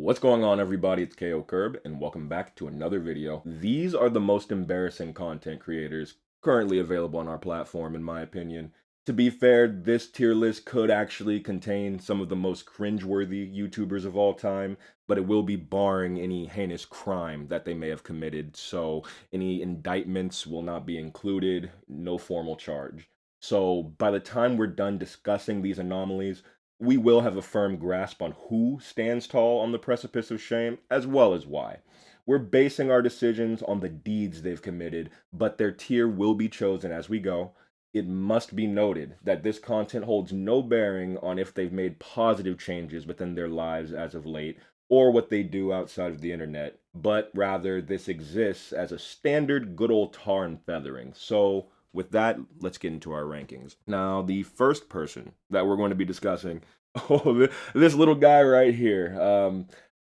What's going on, everybody? It's Kirb, and welcome back to another video. These are the most embarrassing content creators currently available on our platform, in my opinion. To be fair, this tier list could actually contain some of the most cringeworthy YouTubers of all time, but it will be barring any heinous crime that they may have committed, so any indictments will not be included, no formal charge. So by the time we're done discussing these anomalies, we will have a firm grasp on who stands tall on the precipice of shame, as well as why. We're basing our decisions on the deeds they've committed, but their tier will be chosen as we go. It must be noted that this content holds no bearing on if they've made positive changes within their lives as of late, or what they do outside of the internet, but rather this exists as a standard good old tar and feathering. So, with that, let's get into our rankings. Now, the first person that we're going to be discussing, oh, this little guy right here,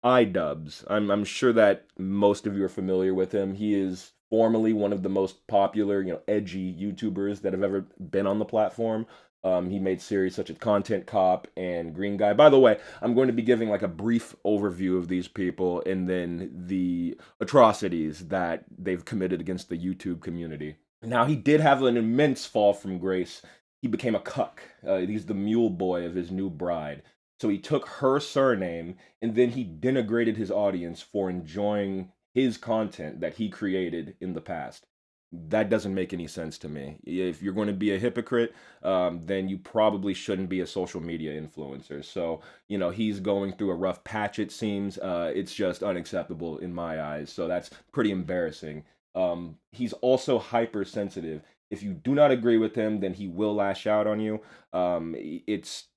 iDubbbz. I'm sure that most of you are familiar with him. He is formerly one of the most popular, edgy YouTubers that have ever been on the platform. He made series such as Content Cop and Green Guy. By the way, I'm going to be giving like a brief overview of these people and then the atrocities that they've committed against the YouTube community. Now, he did have an immense fall from grace. He became a cuck. He's the mule boy of his new bride. So he took her surname and then he denigrated his audience for enjoying his content that he created in the past. That doesn't make any sense to me. If you're going to be a hypocrite, then you probably shouldn't be a social media influencer. So, he's going through a rough patch, it seems. It's just unacceptable in my eyes. So that's pretty embarrassing. He's also hypersensitive. If you do not agree with him, then he will lash out on you. It's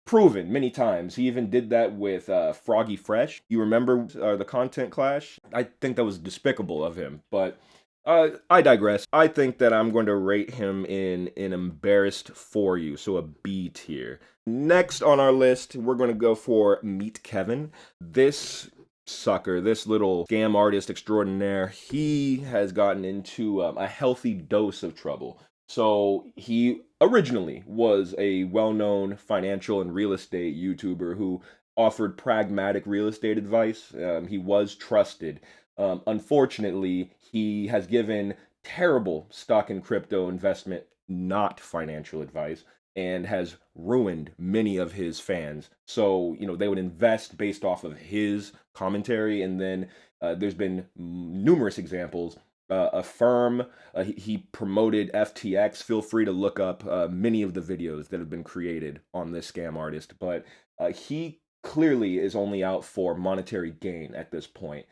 proven many times. He even did that with Froggy Fresh. You remember the content clash? I think that was despicable of him, but I digress. I think that I'm going to rate him in an embarrassed for you, so a B tier. Next on our list, we're going to go for Meet Kevin. This sucker, this little scam artist extraordinaire, he has gotten into a healthy dose of trouble. So he originally was a well-known financial and real estate YouTuber who offered pragmatic real estate advice. He was trusted. Unfortunately, he has given terrible stock and crypto investment, not financial advice, and has ruined many of his fans. So, they would invest based off of his commentary, and then there's been numerous examples. A firm, he promoted FTX. Feel free to look up many of the videos that have been created on this scam artist, but he clearly is only out for monetary gain at this point.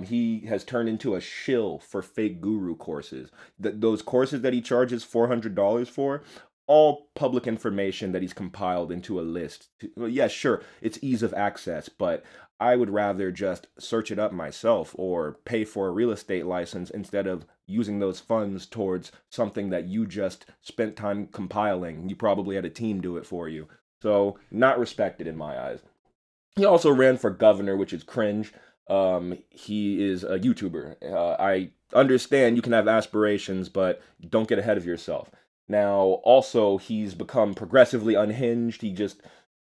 He has turned into a shill for fake guru courses. Those courses that he charges $400 for, all public information that he's compiled into a list. Well, yeah, sure, it's ease of access, but I would rather just search it up myself or pay for a real estate license instead of using those funds towards something that you just spent time compiling. You probably had a team do it for you. So, not respected in my eyes. He also ran for governor, which is cringe. He is a YouTuber. I understand you can have aspirations, but don't get ahead of yourself. Now, also, he's become progressively unhinged. He just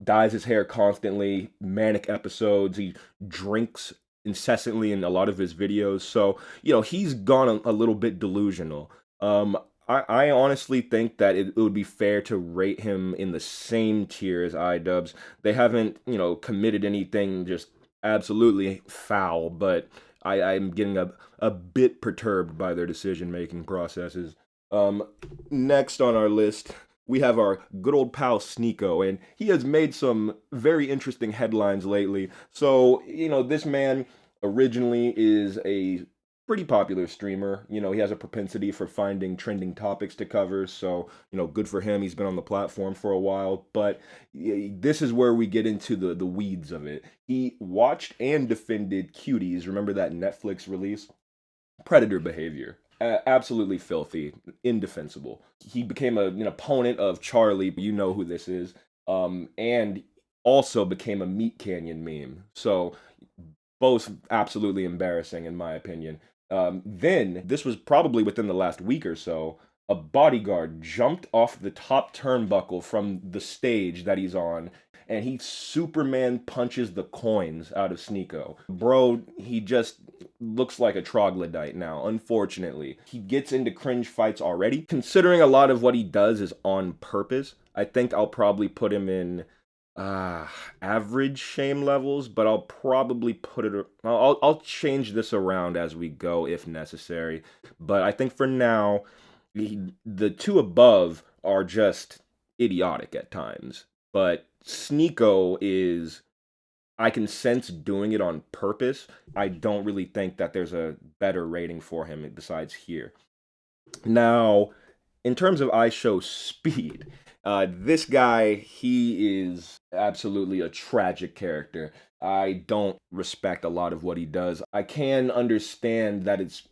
dyes his hair constantly, manic episodes. He drinks incessantly in a lot of his videos. So, he's gone a little bit delusional. I honestly think that it would be fair to rate him in the same tier as iDubbbz. They haven't, committed anything just absolutely foul, but I'm getting a bit perturbed by their decision-making processes. Next on our list, we have our good old pal Sneeko, and he has made some very interesting headlines lately. So, this man originally is a pretty popular streamer. He has a propensity for finding trending topics to cover, so, good for him. He's been on the platform for a while, but this is where we get into the weeds of it. He watched and defended Cuties. Remember that Netflix release? Predator behavior. Absolutely filthy, indefensible. He became an opponent of Charlie, you know who this is, and also became a Meat Canyon meme. So both absolutely embarrassing in my opinion. Then, this was probably within the last week or so, a bodyguard jumped off the top turnbuckle from the stage that he's on and he Superman punches the coins out of Sneeko. Bro, he just looks like a troglodyte now, unfortunately. He gets into cringe fights already. Considering a lot of what he does is on purpose, I think I'll probably put him in uh average shame levels, but I'll probably put it I'll change this around as we go if necessary. But I think for now, the two above are just idiotic at times. But Sneeko is, I can sense doing it on purpose. I don't really think that there's a better rating for him besides here. Now, in terms of I show speed, this guy, he is absolutely a tragic character. I don't respect a lot of what he does. I can understand that it's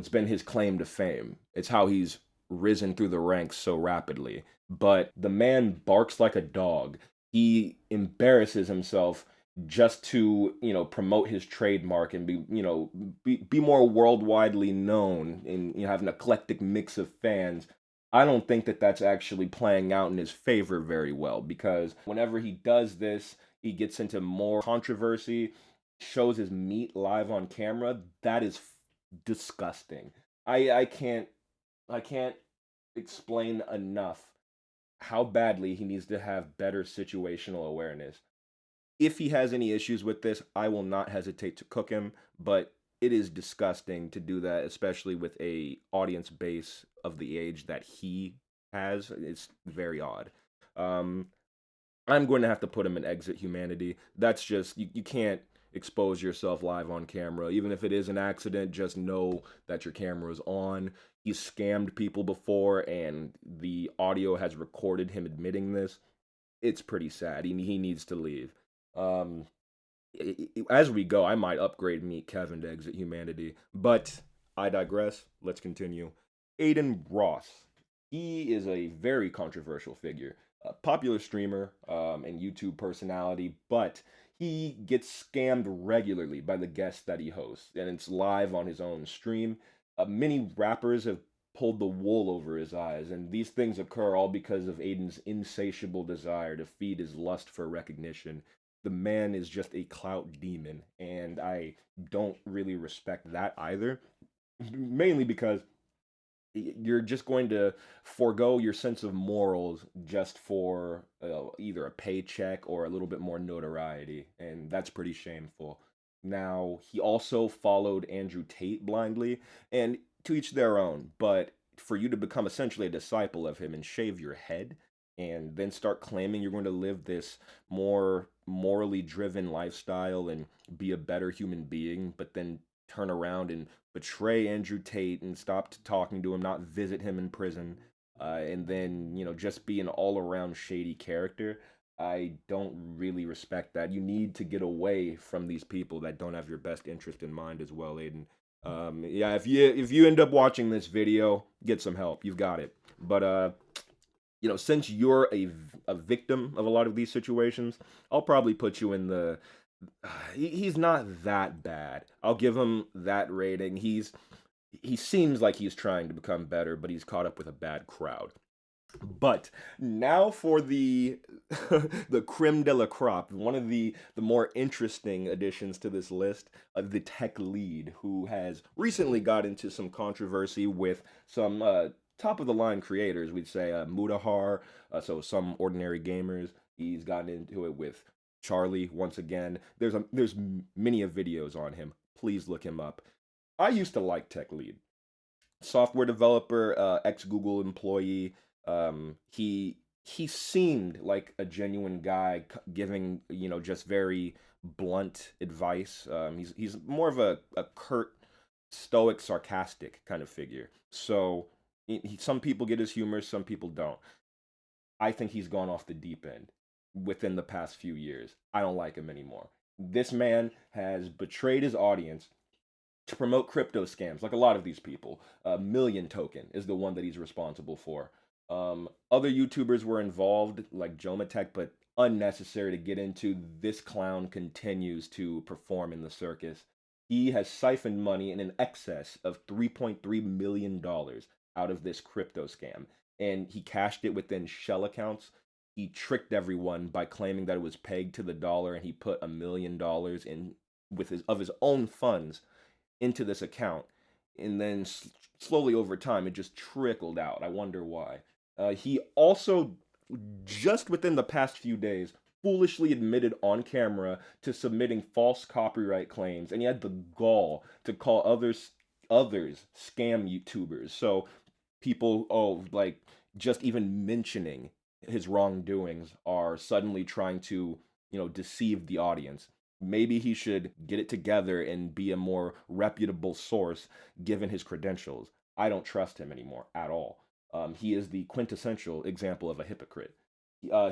been his claim to fame. It's how he's risen through the ranks so rapidly. But the man barks like a dog. He embarrasses himself just to, promote his trademark and be more worldwidely known and have an eclectic mix of fans. I don't think that that's actually playing out in his favor very well, because whenever he does this, he gets into more controversy, shows his meat live on camera. That is disgusting. I can't explain enough how badly he needs to have better situational awareness. If he has any issues with this, I will not hesitate to cook him, but it is disgusting to do that, especially with a audience base of the age that he has. It's very odd. Um, I'm going to have to put him in Exit Humanity. That's just, you can't expose yourself live on camera. Even if it is an accident, just know that your camera is on. He's scammed people before, and the audio has recorded him admitting this. It's pretty sad. He needs to leave. Um, as we go, I might upgrade Meet Kevin to Exit Humanity, but I digress. Let's continue. Aiden Ross. He is a very controversial figure, a popular streamer and YouTube personality, but he gets scammed regularly by the guests that he hosts, and it's live on his own stream. Many rappers have pulled the wool over his eyes, and these things occur all because of Aiden's insatiable desire to feed his lust for recognition. The man is just a clout demon, and I don't really respect that either. Mainly because you're just going to forego your sense of morals just for either a paycheck or a little bit more notoriety, and that's pretty shameful. Now, he also followed Andrew Tate blindly, and to each their own, but for you to become essentially a disciple of him and shave your head and then start claiming you're going to live this more morally driven lifestyle and be a better human being, but then turn around and betray Andrew Tate and stop talking to him, not visit him in prison, and then, just be an all around shady character. I don't really respect that. You need to get away from these people that don't have your best interest in mind as well, Aiden. Yeah, if you end up watching this video, get some help. You've got it. But since you're a victim of a lot of these situations, I'll probably put you in the he's not that bad. I'll give him that rating. He seems like he's trying to become better, but he's caught up with a bad crowd. But now for the the creme de la crop, one of the more interesting additions to this list, the tech lead, who has recently got into some controversy with some top of the line creators. We'd say Mudahar, so some ordinary gamers. He's gotten into it with Charlie once again. There's many of videos on him. Please look him up. I used to like tech lead, software developer, ex Google employee. He seemed like a genuine guy, giving just very blunt advice. He's more of a curt, stoic, sarcastic kind of figure. So some people get his humor, some people don't. I think he's gone off the deep end within the past few years. I don't like him anymore. This man has betrayed his audience to promote crypto scams, like a lot of these people. Million Token is the one that he's responsible for. Other YouTubers were involved, like Jomatech, but unnecessary to get into. This clown continues to perform in the circus. He has siphoned money in an excess of $3.3 million out of this crypto scam, and he cashed it within shell accounts. he tricked everyone by claiming that it was pegged to the dollar, and he put $1 million in with his own funds into this account, and then slowly over time it just trickled out. I wonder why. He also, just within the past few days, foolishly admitted on camera to submitting false copyright claims, and he had the gall to call others scam YouTubers. So people, oh, like, just even mentioning his wrongdoings are suddenly trying to, deceive the audience. Maybe he should get it together and be a more reputable source given his credentials. I don't trust him anymore at all. He is the quintessential example of a hypocrite.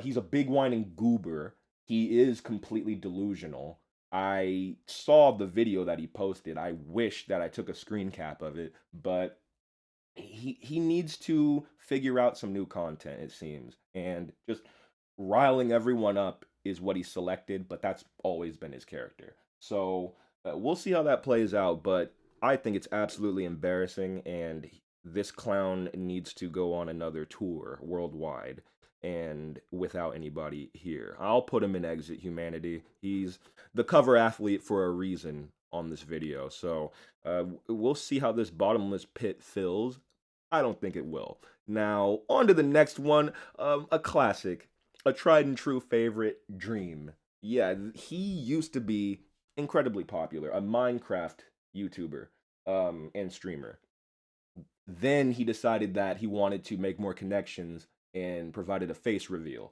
He's a big whining goober. He is completely delusional. I saw the video that he posted. I wish that I took a screen cap of it, but he needs to figure out some new content, it seems, and just riling everyone up is what he selected, but that's always been his character. So we'll see how that plays out, but I think it's absolutely embarrassing, and this clown needs to go on another tour worldwide and without anybody here. I'll put him in Exit Humanity. He's the cover athlete for a reason on this video. So we'll see how this bottomless pit fills. I don't think it will. Now, on to the next one, a classic, a tried and true favorite, Dream. Yeah, he used to be incredibly popular, a Minecraft YouTuber and streamer. Then he decided that he wanted to make more connections and provided a face reveal.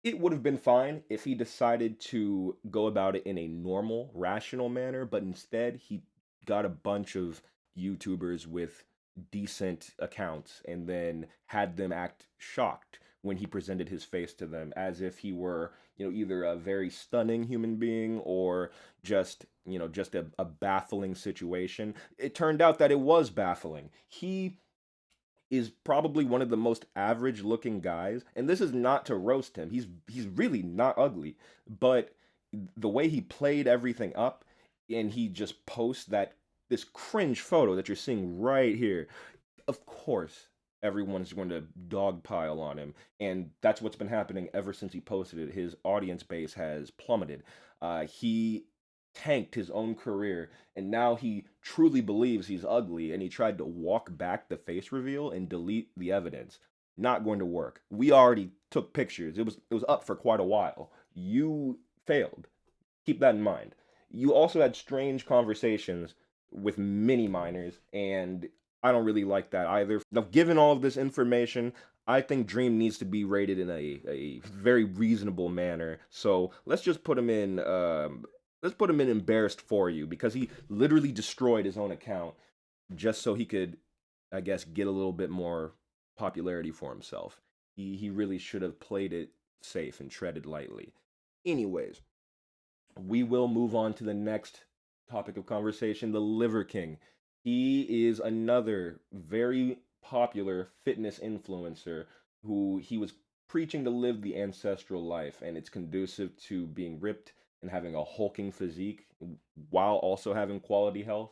It would have been fine if he decided to go about it in a normal, rational manner, but instead he got a bunch of YouTubers with decent accounts and then had them act shocked when he presented his face to them as if he were, either a very stunning human being or just a baffling situation. It turned out that it was baffling. He is probably one of the most average looking guys, and this is not to roast him. He's really not ugly, but the way he played everything up, and he just posts this cringe photo that you're seeing right here. Of course, everyone's going to dogpile on him, and that's what's been happening ever since he posted it. His audience base has plummeted. He tanked his own career, and now he truly believes he's ugly, and he tried to walk back the face reveal and delete the evidence. Not going to work. We already took pictures. It was up for quite a while. You failed. Keep that in mind. You also had strange conversations with mini minors, and I don't really like that either. Now, given all of this information, I think Dream needs to be rated in a very reasonable manner. So let's put him in embarrassed for you, because he literally destroyed his own account just so he could, I guess, get a little bit more popularity for himself. He really should have played it safe and treaded lightly. Anyways, we will move on to the next topic of conversation, the Liver King. He is another very popular fitness influencer who he was preaching to live the ancestral life, and it's conducive to being ripped and having a hulking physique while also having quality health.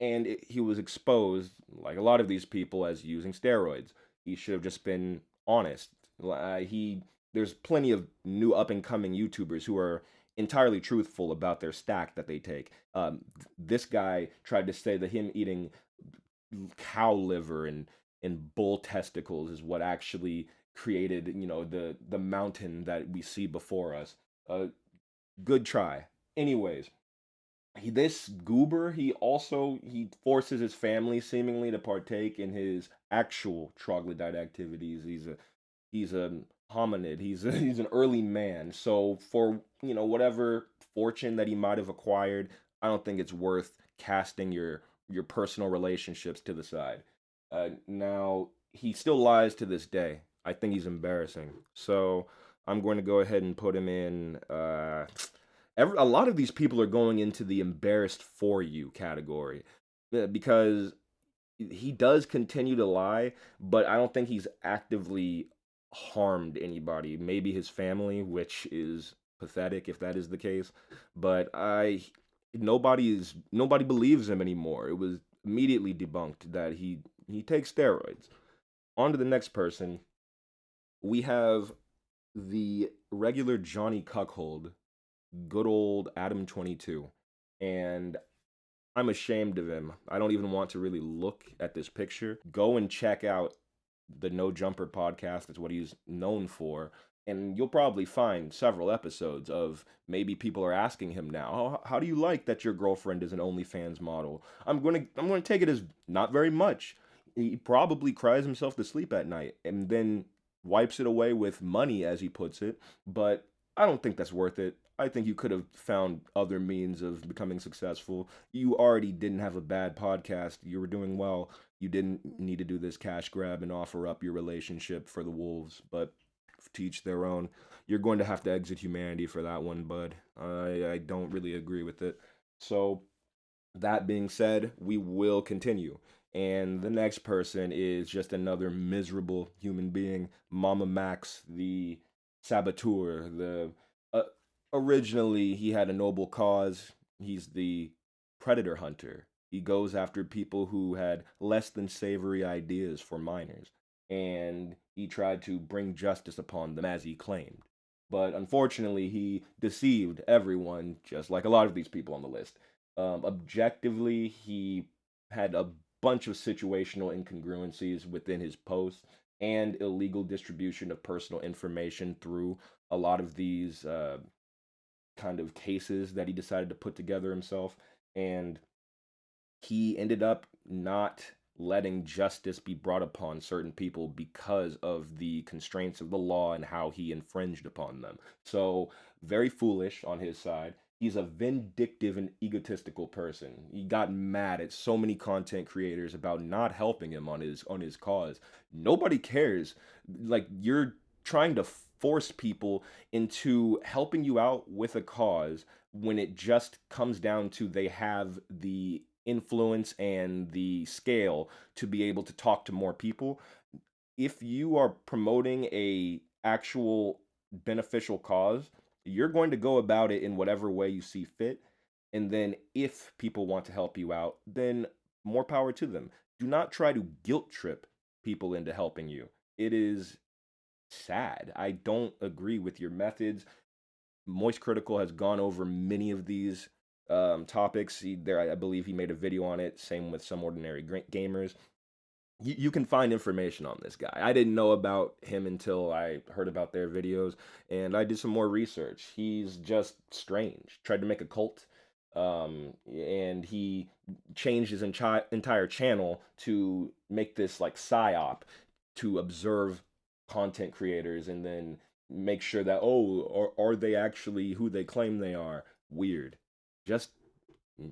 And he was exposed, like a lot of these people, as using steroids. He should have just been honest. There's plenty of new up and coming YouTubers who are entirely truthful about their stack that they take. This guy tried to say that him eating cow liver and bull testicles is what actually created, the mountain that we see before us. Good try. Anyways, this goober, he forces his family seemingly to partake in his actual troglodyte activities. He's a hominid. He's an early man. So for whatever fortune that he might have acquired, I don't think it's worth casting your personal relationships to the side. Now he still lies to this day. I think he's embarrassing. So I'm going to go ahead and put him in. A lot of these people are going into the embarrassed for you category, because he does continue to lie, but I don't think he's actively harmed anybody. Maybe his family, which is pathetic if that is the case. But nobody believes him anymore. It was immediately debunked that he takes steroids. On to the next person. We have the regular Johnny Cuckold, good old Adam 22. And I'm ashamed of him. I don't even want to really look at this picture. Go and check out the No Jumper podcast. That's what he's known for. And you'll probably find several episodes of maybe people are asking him now, how do you like that your girlfriend is an OnlyFans model? I'm gonna take it as not very much. He probably cries himself to sleep at night and then wipes it away with money, as he puts it. But I don't think that's worth it. I think you could have found other means of becoming successful. You already didn't have a bad podcast. You were doing well. You didn't need to do this cash grab and offer up your relationship for the wolves, but to each their own. You're going to have to exit humanity for that one, bud. I don't really agree with it. So, that being said, we will continue. And the next person is just another miserable human being, Mama Max, the saboteur. The originally he had a noble cause. He's the predator hunter. He goes after people who had less than savory ideas for minors, and he tried to bring justice upon them as he claimed. But unfortunately, he deceived everyone, just like a lot of these people on the list. Objectively, he had a bunch of situational incongruencies within his posts and illegal distribution of personal information through a lot of these kind of cases that he decided to put together himself. And he ended up not letting justice be brought upon certain people because of the constraints of the law and how he infringed upon them. So, very foolish on his side. He's a vindictive and egotistical person. He got mad at so many content creators about not helping him on his cause. Nobody cares. Like, you're trying to force people into helping you out with a cause when it just comes down to they have the influence and the scale to be able to talk to more people. If you are promoting a actual beneficial cause, you're going to go about it in whatever way you see fit. And then if people want to help you out, then more power to them. Do not try to guilt trip people into helping you. It is sad. I don't agree with your methods. Moist Critical has gone over many of these topics. I believe he made a video on it. Same with Some Ordinary Gamers. You can find information on this guy. I didn't know about him until I heard about their videos, and I did some more research. He's just strange. Tried to make a cult, and he changed his entire channel to make this like psyop to observe content creators and then make sure that, oh, are they actually who they claim they are? Weird. Just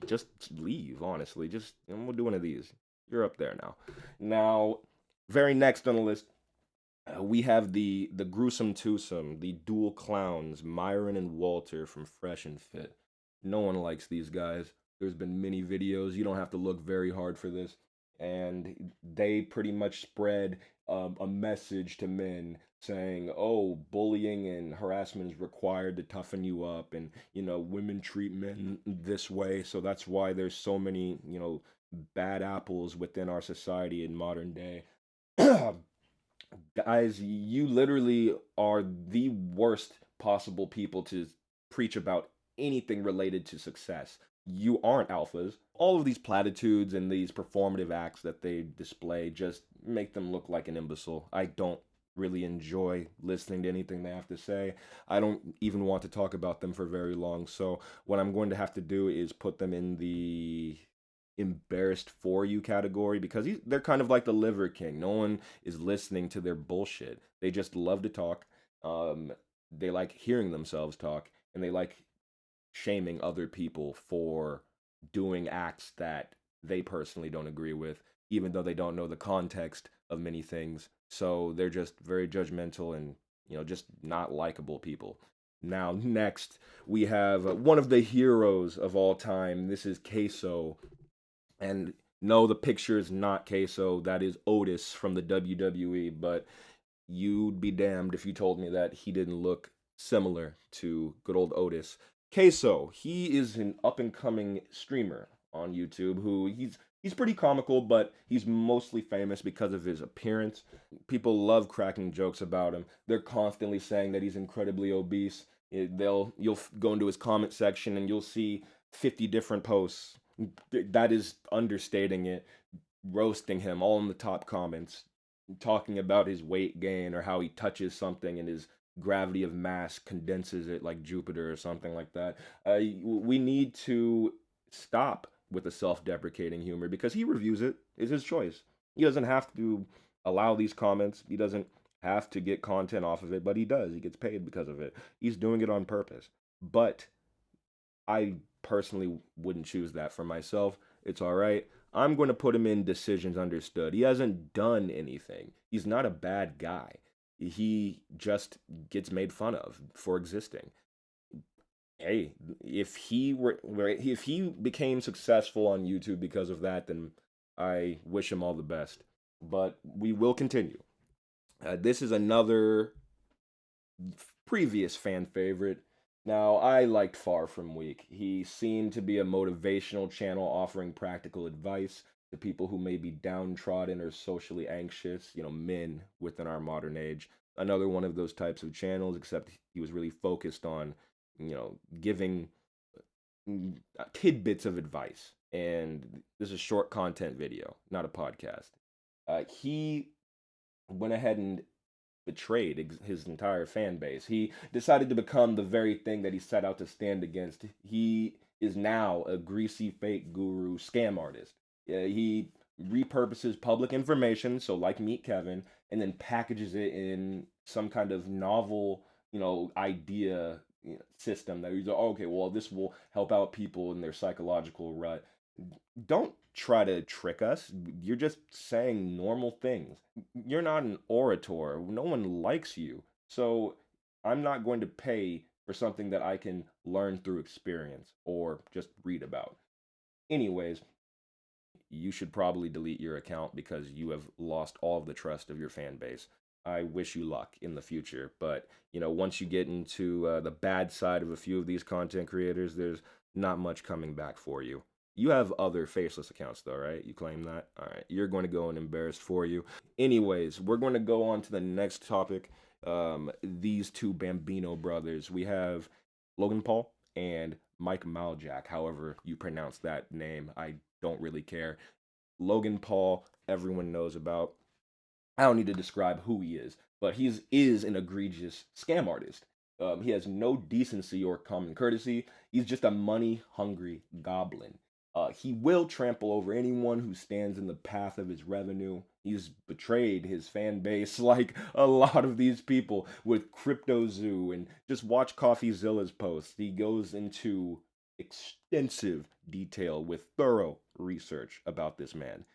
just leave, honestly. Just we'll do one of these. You're up there now. Now, very next on the list, we have the gruesome twosome, the dual clowns, Myron and Walter from Fresh and Fit. No one likes these guys. There's been many videos. You don't have to look very hard for this. And they pretty much spread a message to men saying, "Oh, bullying and harassment is required to toughen you up, and women treat men this way, so that's why there's so many bad apples within our society in modern day." Guys, you literally are the worst possible people to preach about anything related to success. You aren't alphas. All of these platitudes and these performative acts that they display just make them look like an imbecile. I don't really enjoy listening to anything they have to say. I don't even want to talk about them for very long. So, what I'm going to have to do is put them in the embarrassed for you category because they're kind of like the Liver King. No one is listening to their bullshit. They just love to talk. They like hearing themselves talk, and they like shaming other people for doing acts that they personally don't agree with, even though they don't know the context of many things. So they're just very judgmental and just not likable people. Now, next, we have one of the heroes of all time. This is Queso, and no, the picture is not Queso. That is Otis from the WWE. But you'd be damned if you told me that he didn't look similar to good old Otis. Queso, he is an up and coming streamer on YouTube who he's He's pretty comical, but he's mostly famous because of his appearance. People love cracking jokes about him. They're constantly saying that he's incredibly obese. You'll go into his comment section and you'll see 50 different posts. That is understating it, roasting him all in the top comments, talking about his weight gain or how he touches something and his gravity of mass condenses it like Jupiter or something like that. We need to stop with the self-deprecating humor because he reviews it. It's his choice. He doesn't have to allow these comments. He doesn't have to get content off of it, but he does. He gets paid because of it. He's doing it on purpose. But I personally wouldn't choose that for myself. It's all right. I'm going to put him in decisions understood. He hasn't done anything. He's not a bad guy. He just gets made fun of for existing. Hey, if he became successful on YouTube because of that, then I wish him all the best. But we will continue. This is another previous fan favorite. Now, I liked Far From Weak. He seemed to be a motivational channel offering practical advice to people who may be downtrodden or socially anxious, men within our modern age. Another one of those types of channels, except he was really focused on, giving tidbits of advice. And this is a short content video, not a podcast. He went ahead and betrayed his entire fan base. He decided to become the very thing that he set out to stand against. He is now a greasy fake guru scam artist. He repurposes public information, so like Meet Kevin, and then packages it in some kind of novel, idea system that he's like, oh, okay, well, this will help out people in their psychological rut. Don't try to trick us. You're just saying normal things. You're not an orator. No one likes you. So I'm not going to pay for something that I can learn through experience or just read about. Anyways, you should probably delete your account because you have lost all of the trust of your fan base. I wish you luck in the future, but once you get into the bad side of a few of these content creators, there's not much coming back for you. You have other faceless accounts though, right? You claim that? All right. You're going to go and embarrassed for you. Anyways, we're going to go on to the next topic. These two Bambino brothers. We have Logan Paul and Mike Maljack, however you pronounce that name. I don't really care. Logan Paul, everyone knows about. I don't need to describe who he is, but is an egregious scam artist. He has no decency or common courtesy. He's just a money hungry goblin. He will trample over anyone who stands in the path of his revenue. He's betrayed his fan base like a lot of these people with Crypto Zoo and just watch CoffeeZilla's posts. He goes into extensive detail with thorough research about this man.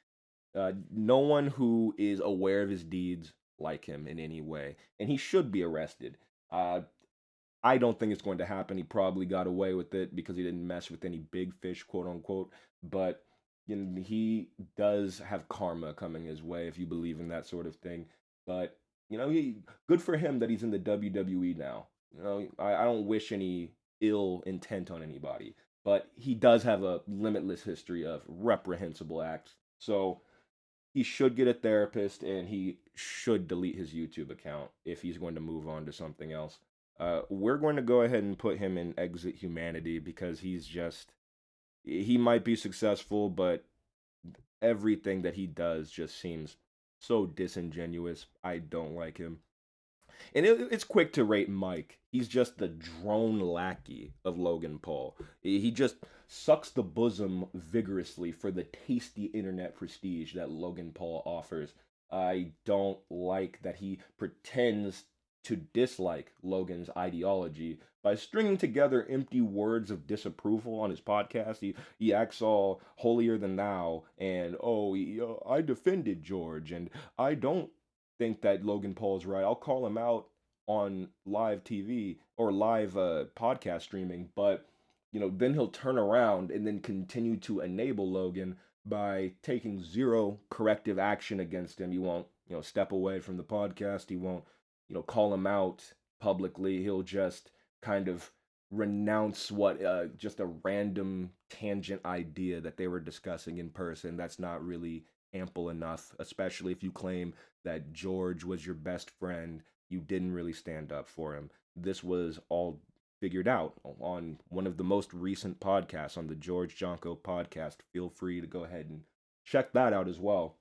No one who is aware of his deeds like him in any way, and he should be arrested. Uh, I don't think it's going to happen. He probably got away with it because he didn't mess with any big fish, quote unquote. But he does have karma coming his way if you believe in that sort of thing. But he good for him that he's in the WWE now. I don't wish any ill intent on anybody, but he does have a limitless history of reprehensible acts. So he should get a therapist and he should delete his YouTube account if he's going to move on to something else. We're going to go ahead and put him in exit humanity because he might be successful, but everything that he does just seems so disingenuous. I don't like him. And it's quick to rate Mike. He's just the drone lackey of Logan Paul. He just sucks the bosom vigorously for the tasty internet prestige that Logan Paul offers. I don't like that he pretends to dislike Logan's ideology by stringing together empty words of disapproval on his podcast. He acts all holier than thou, and I defended George, and I don't think that Logan Paul is right. I'll call him out on live TV or live podcast streaming, but then he'll turn around and then continue to enable Logan by taking zero corrective action against him. He won't, step away from the podcast. He won't, call him out publicly. He'll just kind of renounce what just a random tangent idea that they were discussing in person that's not really ample enough, especially if you claim that George was your best friend. You didn't really stand up for him. This was all figured out on one of the most recent podcasts, on the George Jonko podcast. Feel free to go ahead and check that out as well.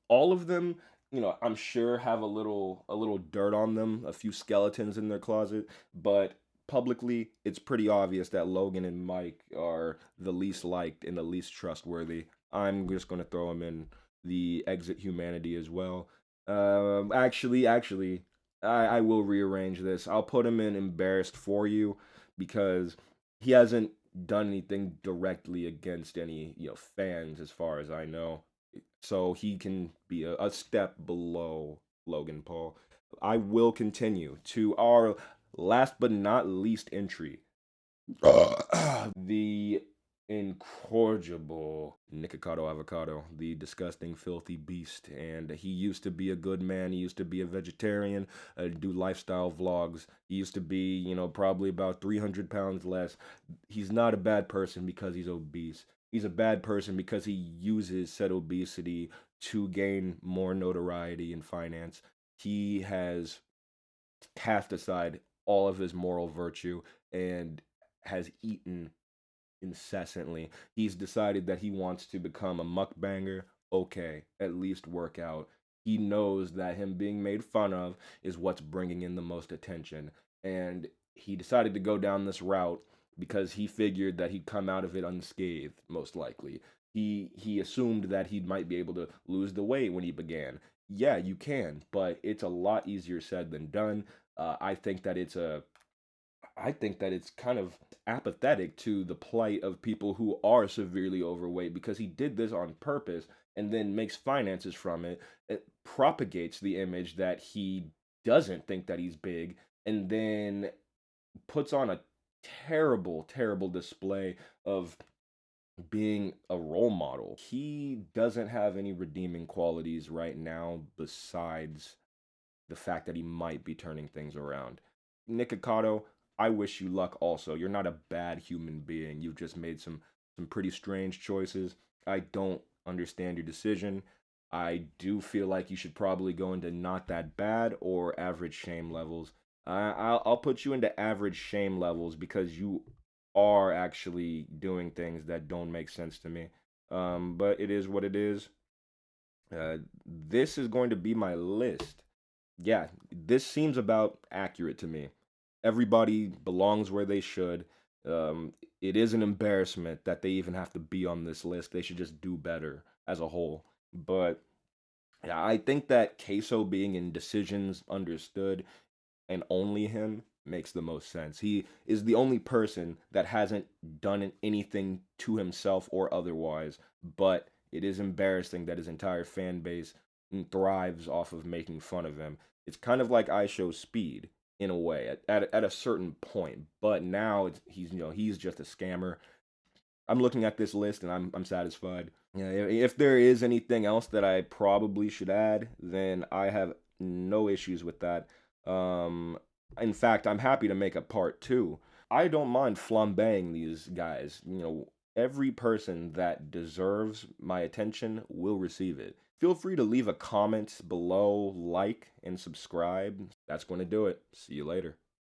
All of them, I'm sure have a little dirt on them, a few skeletons in their closet, but publicly it's pretty obvious that Logan and Mike are the least liked and the least trustworthy. I'm just going to throw them in the exit humanity as well. Actually, I will rearrange this. I'll put him in embarrassed for you because he hasn't done anything directly against any fans as far as I know, so he can be a step below Logan Paul. I will continue to our last but not least entry, the incorrigible Nikocado Avocado, the disgusting, filthy beast. And he used to be a good man. He used to be a vegetarian, do lifestyle vlogs. He used to be, probably about 300 pounds less. He's not a bad person because he's obese. He's a bad person because he uses said obesity to gain more notoriety and finance. He has cast aside all of his moral virtue and has eaten incessantly. He's decided that he wants to become a mukbanger. Okay, at least work out. He knows that him being made fun of is what's bringing in the most attention. And he decided to go down this route because he figured that he'd come out of it unscathed, most likely. He assumed that he might be able to lose the weight when he began. Yeah, you can, but it's a lot easier said than done. I think that it's kind of apathetic to the plight of people who are severely overweight, because he did this on purpose and then makes finances from it. It propagates the image that he doesn't think that he's big, and then puts on a terrible, terrible display of being a role model. He doesn't have any redeeming qualities right now besides the fact that he might be turning things around. Nikocado, I wish you luck also. You're not a bad human being. You've just made some pretty strange choices. I don't understand your decision. I do feel like you should probably go into not that bad or average shame levels. I'll put you into average shame levels because you are actually doing things that don't make sense to me. But it is what it is. This is going to be my list. Yeah, this seems about accurate to me. Everybody belongs where they should. It is an embarrassment that they even have to be on this list. They should just do better as a whole. But yeah, I think that Queso being in decisions understood and only him makes the most sense. He is the only person that hasn't done anything to himself or otherwise, but it is embarrassing that his entire fan base thrives off of making fun of him. It's kind of like I Show Speed in a way at a certain point, but now he's just a scammer. I'm looking at this list and I'm satisfied. Yeah, if there is anything else that I probably should add, then I have no issues with that. Um, in fact, I'm happy to make a part two. I don't mind flambeing these guys. Every person that deserves my attention will receive it. Feel free to leave a comment below, like, and subscribe. That's going to do it. See you later.